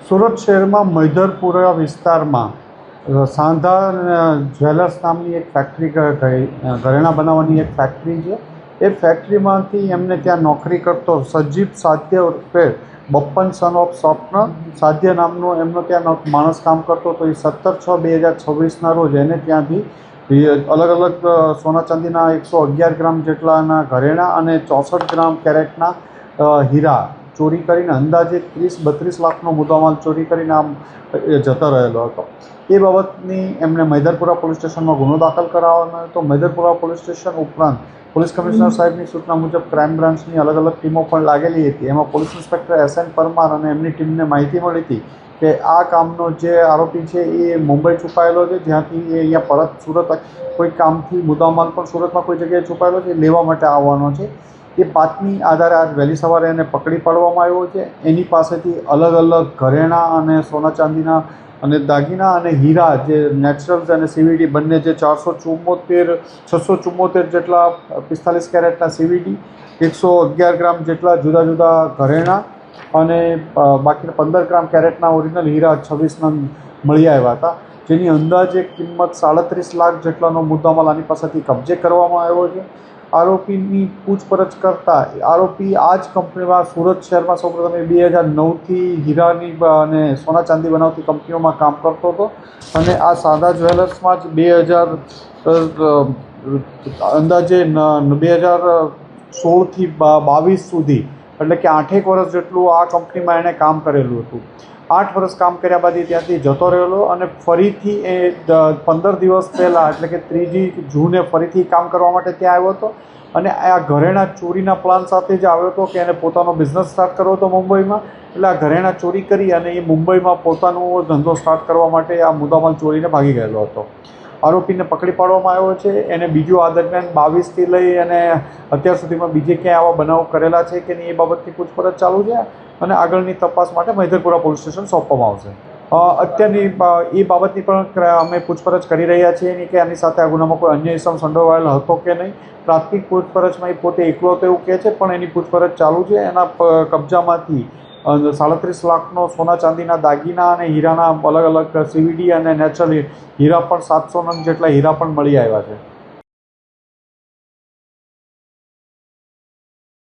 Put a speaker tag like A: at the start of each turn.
A: સુરત શહેરમાં મૈધરપુરા વિસ્તારમાં સાંધા જ્વેલર્સ નામની એક ફેક્ટરી ઘરેણાં બનાવવાની એક ફેક્ટરી છે. એ ફેક્ટરીમાંથી એમને ત્યાં નોકરી કરતો સજીવ સાધ્ય ઉર્ફે બપ્પન સન ઓફ સ્વપ્ન સાધ્ય નામનો એમનો ત્યાં માણસ કામ કરતો હતો. એ 17/6/2026ના રોજ એને ત્યાંથી અલગ અલગ સોના ચાંદીના 111 ગ્રામ જેટલાના ઘરેણાં અને 64 ગ્રામ કેરેટના હીરા ચોરી કરીને અંદાજે 30-32 લાખનો મુદ્દામાલ ચોરી કરીને આમ જતો રહેલો હતો. એ બાબતની એમણે મૈધરપુરા પોલીસ સ્ટેશનમાં ગુનો દાખલ કરાવવાનો હતો. મૈધરપુરા પોલીસ સ્ટેશન ઉપરાંત પોલીસ કમિશનર સાહેબની સૂચના મુજબ ક્રાઇમ બ્રાન્ચની અલગ અલગ ટીમો પણ લાગેલી હતી. એમાં પોલીસ ઇન્સ્પેક્ટર SN પરમાર અને એમની ટીમને માહિતી મળી હતી કે આ કામનો જે આરોપી છે એ મુંબઈ છુપાયેલો છે, જ્યાંથી એ અહીંયા પરત સુરત કોઈ કામથી મુદ્દામાલ પણ સુરતમાં કોઈ જગ્યાએ છુપાયેલો છે, લેવા માટે આવવાનો છે. એ બાતમી આધારે આજ વહેલી સવારે એને પકડી પાડવામાં આવ્યો છે. એની પાસેથી અલગ અલગ ઘરેણાં અને સોના ચાંદીના અને દાગીના અને હીરા જે નેચરલ્સ અને CVD બંને જે 674 જેટલા 45 કેરેટના CVD, 111 ગ્રામ જેટલા જુદા જુદા ઘરેણાં અને બાકીના 15 ગ્રામ કેરેટના ઓરિજિનલ હીરા 26 નંગ મળી આવ્યા હતા, જેની અંદાજે કિંમત 37 લાખ જેટલાનો મુદ્દામાલ આની પાસેથી કબજે કરવામાં આવ્યો છે. આરોપીની પૂછપરછ કરતાં આરોપી આ જ કંપનીમાં સુરત શહેરમાં સૌપ્રથમ 2009થી હીરાની અને સોના ચાંદી બનાવતી કંપનીઓમાં કામ કરતો હતો અને આ સાંધા જ્વેલર્સમાં જ 2000 અંદાજે 2016થી 22 સુધી એટલે કે 8 વર્ષ જેટલું આ કંપનીમાં એણે કામ કરેલું હતું. 8 વર્ષ કામ કર્યા બાદ એ ત્યાંથી જતો રહેલો અને ફરીથી એ 15 દિવસ પહેલાં એટલે કે 3 જૂને ફરીથી કામ કરવા માટે ત્યાં આવ્યો હતો અને આ ઘરેણાં ચોરીના પ્લાન સાથે જ આવ્યો હતો કે એને પોતાનો બિઝનેસ સ્ટાર્ટ કરવો હતો મુંબઈમાં. એટલે આ ઘરેણાં ચોરી કરી અને એ મુંબઈમાં પોતાનો ધંધો સ્ટાર્ટ કરવા માટે આ મુદ્દામાલ ચોરીને ભાગી ગયેલો હતો. આરોપીને પકડી પાડવામાં આવ્યો છે. એને બીજું આ દરમિયાન 22થી લઈ અને અત્યાર સુધીમાં બીજે ક્યાંય આવા બનાવ કરેલા છે કે નહીં એ બાબતની પૂછપરછ ચાલુ છે અને આગળની તપાસ માટે મૈધરપુરા પોલીસ સ્ટેશન સોંપવામાં આવશે. અત્યારની એ બાબતની પણ અમે પૂછપરછ કરી રહ્યા છીએ કે આની સાથે આ ગુનામાં કોઈ અન્ય ઇસમ સંડોવાયેલો હતો કે નહીં. પ્રાથમિક પૂછપરછમાં એ પોતે એકલો હતો એવું કહે છે, પણ એની પૂછપરછ ચાલુ છે. એના કબજામાંથી 37 લાખનો સોના ચાંદીના દાગીના અને હીરાના અલગ અલગ CVD અને નેચરલ હીરા પણ 700 નંગ જેટલા હીરા પણ મળી આવ્યા છે.